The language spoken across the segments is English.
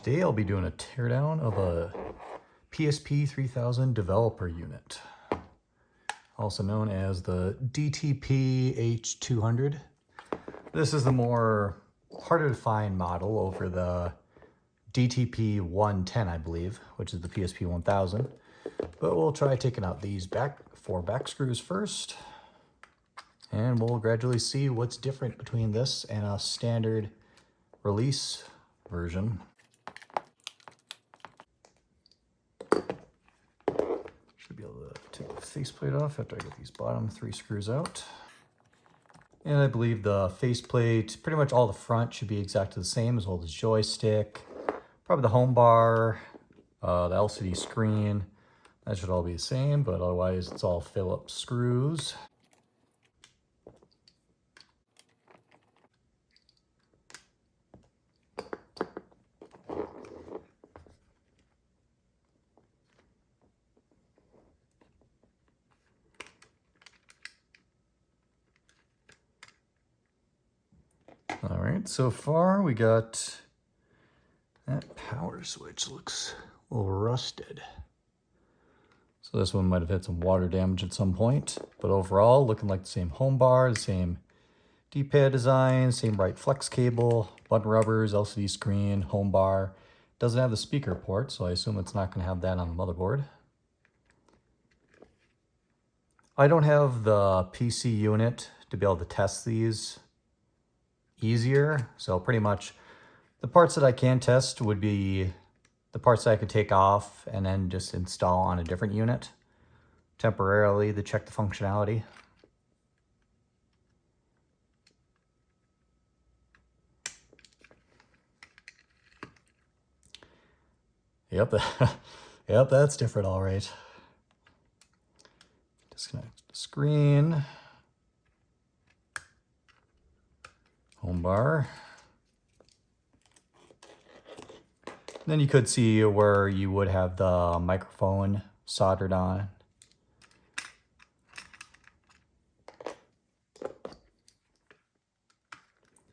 Today I'll be doing a teardown of a PSP 3000 developer unit, also known as the DTP-H200. This is the more harder to find model over the DTP-110, I believe, which is the PSP 1000. But we'll try taking out these four back screws first, and we'll gradually see what's different between this and a standard release version. Should be able to take the faceplate off after I get these bottom three screws out. And I believe the faceplate, pretty much all the front should be exactly the same, as well as joystick, probably the home bar, the LCD screen. That should all be the same, but otherwise it's all Phillips screws. All right, so far we got that power switch looks a little rusted. So this one might have had some water damage at some point, but overall looking like the same home bar, the same D-pad design, same bright flex cable, button rubbers, LCD screen, home bar. Doesn't have the speaker port, so I assume it's not going to have that on the motherboard. I don't have the PC unit to be able to test these easier, so pretty much the parts that I can test would be the parts that I could take off and then just install on a different unit temporarily to check the functionality. Yep, yep, that's different, all right. Disconnect the screen. Home bar. Then you could see where you would have the microphone soldered on.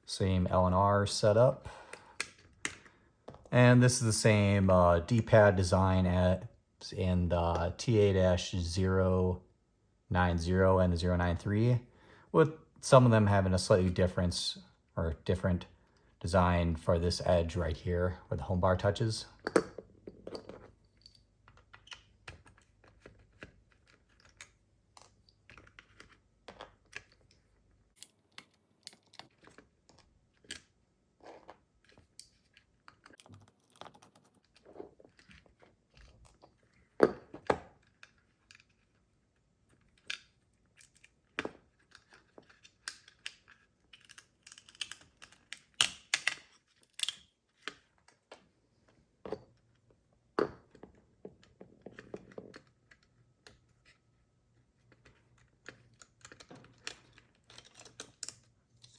Same L&R setup. And this is the same D-pad design in the TA-090 and the 093, with some of them having a slightly different design for this edge right here where the home bar touches.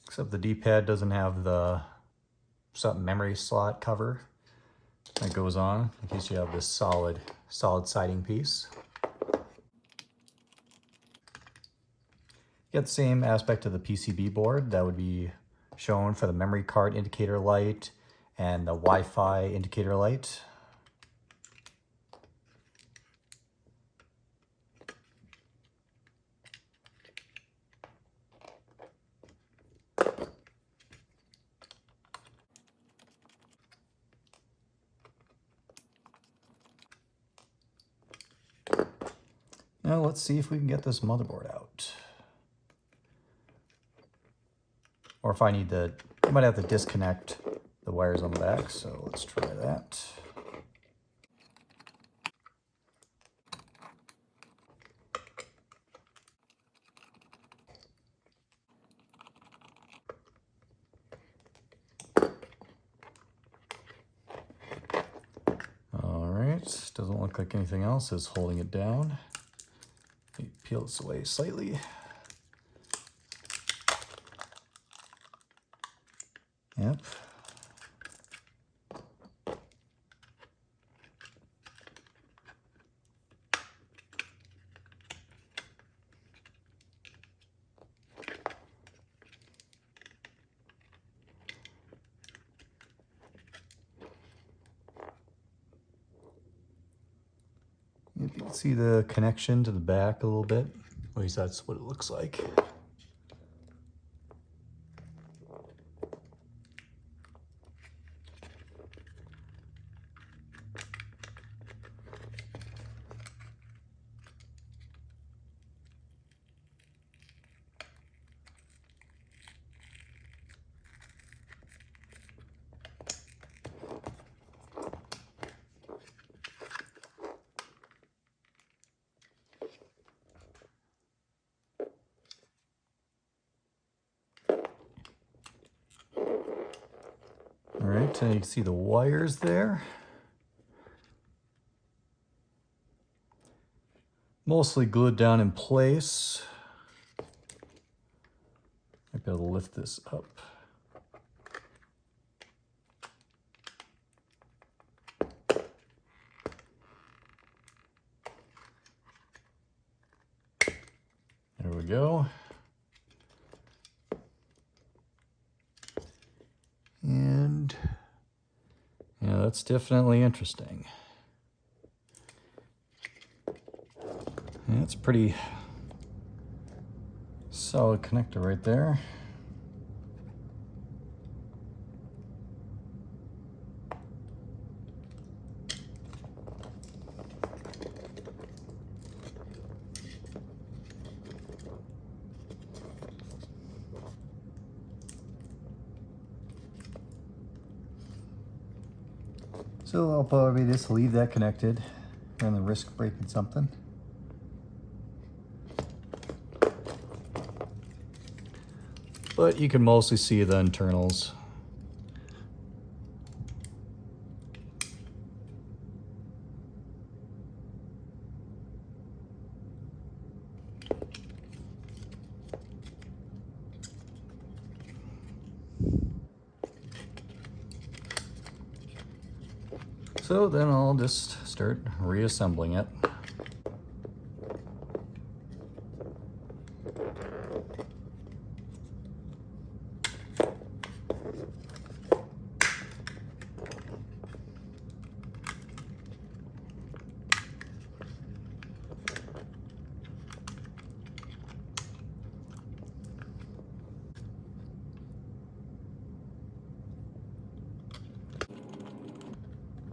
Except the D-pad doesn't have the memory slot cover that goes on in case you have this solid siding piece. You get the same aspect of the PCB board that would be shown for the memory card indicator light and the Wi-Fi indicator light. Now let's see if we can get this motherboard out. Or if I need to, I might have to disconnect the wires on the back, so let's try that. All right, doesn't look like anything else is holding it down. Let me peel this away slightly. Yep. can see the connection to the back a little bit. At least that's what it looks like. All right, and you can see the wires there. Mostly glued down in place. I gotta lift this up. There we go. And yeah, that's definitely interesting. Yeah, it's a pretty solid connector right there. So I'll probably just leave that connected, run the risk of breaking something. But you can mostly see the internals. So then I'll just start reassembling it.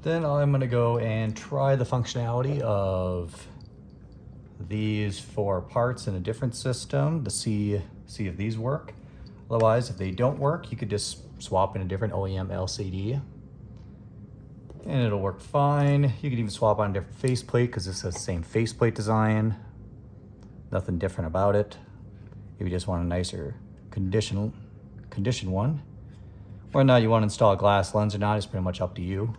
Then I'm gonna go and try the functionality of these 4 parts in a different system to see if these work. Otherwise, if they don't work, you could just swap in a different OEM LCD and it'll work fine. You could even swap on a different faceplate because this has the same faceplate design. Nothing different about it. If you just want a nicer condition one. Whether or not you want to install a glass lens or not is pretty much up to you.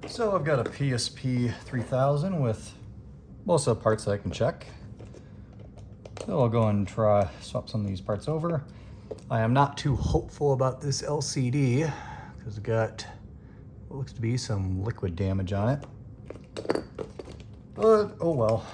So I've got a PSP 3000 with most of the parts that I can check. So I'll go and try swap some of these parts over. I am not too hopeful about this LCD because it's got what looks to be some liquid damage on it. But oh well.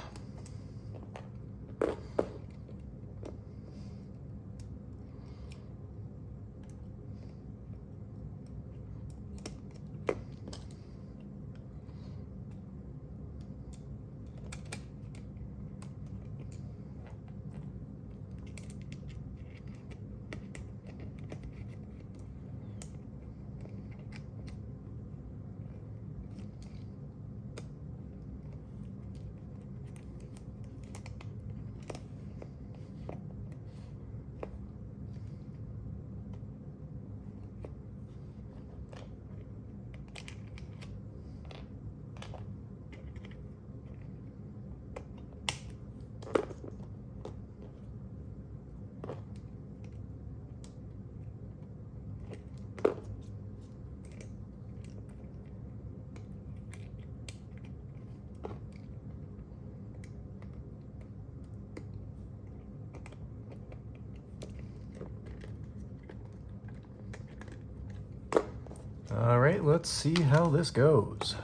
All right, let's see how this goes.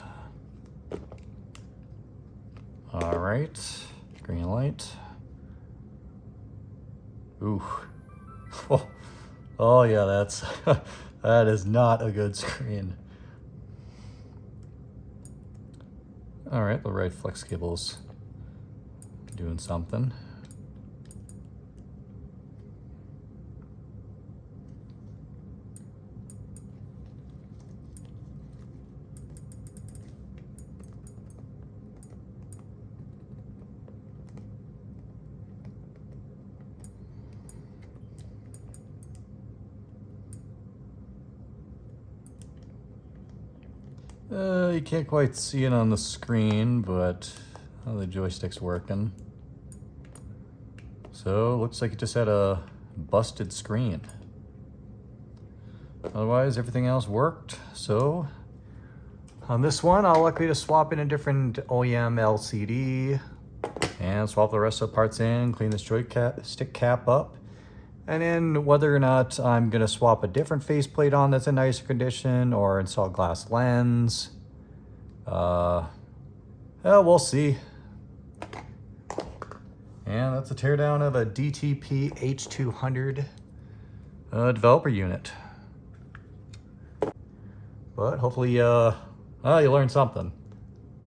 All right, green light. Ooh. Oh yeah, that's that is not a good screen. All right, the right flex cable's doing something. You can't quite see it on the screen, but the joystick's working. So, looks like it just had a busted screen. Otherwise, everything else worked. So, on this one, I'll likely to swap in a different OEM LCD and swap the rest of the parts in, clean this joystick cap up. And then whether or not I'm going to swap a different faceplate on that's in nicer condition or install glass lens, we'll see. And that's a teardown of a DTP-H200 developer unit. But hopefully you learned something.